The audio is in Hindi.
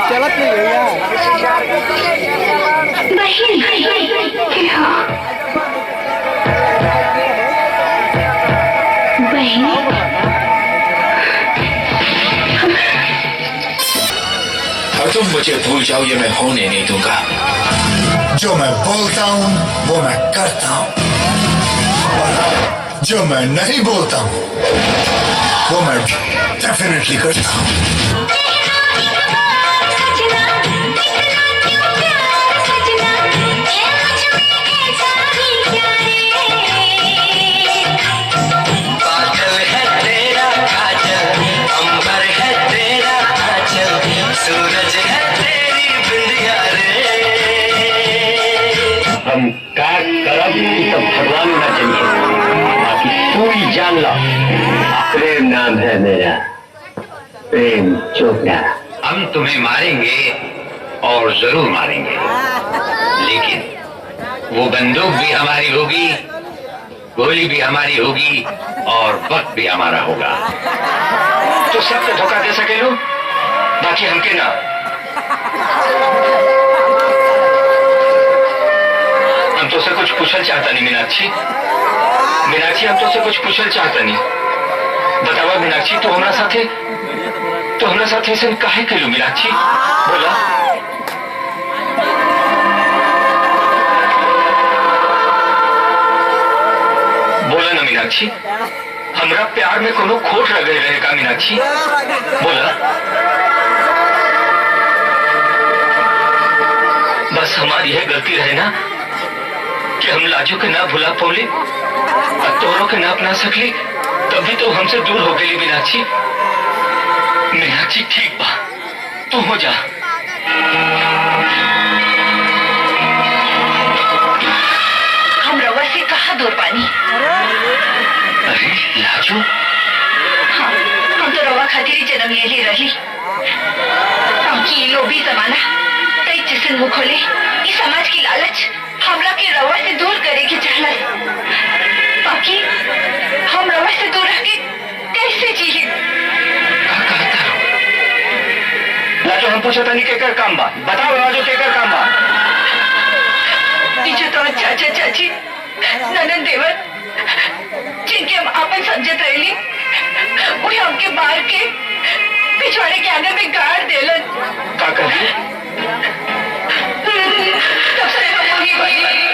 चलत नहीं और तुम मुझे भूल जाओ, ये मैं होने नहीं दूंगा। जो मैं बोलता हूँ वो मैं करता हूँ, जो मैं नहीं बोलता हूँ वो मैं डेफिनेटली करता हूँ। सूरज है तेरी बिंदिया रे। हम क्या करब तो भगवान न चाहिए, बाकी तू ही जान लो। प्रेम नाम है मेरा, प्रेम चोपड़ा। हम तुम्हें मारेंगे और जरूर मारेंगे, लेकिन वो बंदूक भी हमारी होगी, गोली भी हमारी होगी और वक्त भी हमारा होगा। तो सबको धोखा दे सके लो, बाकी हमके ना। हम तो से कुछ पूछल चाहता नहीं मीनाक्षी। मीनाक्षी, हम तो से कुछ पूछल चाहता नहीं। बतावा मीनाक्षी, तो हमारा साथे ऐसे काहे करो मीनाक्षी? बोला। बोला ना मीनाक्षी, हमरा प्यार में कोनो खोट रह गई रहेगा मीनाक्षी? बोला। बस हमारी यह गलती रहे ना कि हम लाजू के ना भुला पौले, तोरों के ना अपना सकली, तभी तो हमसे दूर हो गई मीनाक्षी। मीनाक्षी ठीक बा, तू हो जा। हम रवा से कहा दूर पानी? अरे लाजू, हाँ, हम तो रवा खातिर जन्म ले ली रही, ताकि ये लोभी जमाना कई जिसन मुँह खोले, इस समाज की लालच हमरा के रवा से दूर करे की चाहत। बाकी हम रवा से दूर रह के कैसे जिए? लाजू, हम पूछो तनी केकर काम बा, बताओ लाजू केकर काम बा? जो तो चाचा चाची ननद देवर जिनके हम आपन समझत रही, वो हमके मार के पिछवाड़े के आगे में गाड़ देलन। का कर? तब से हम वही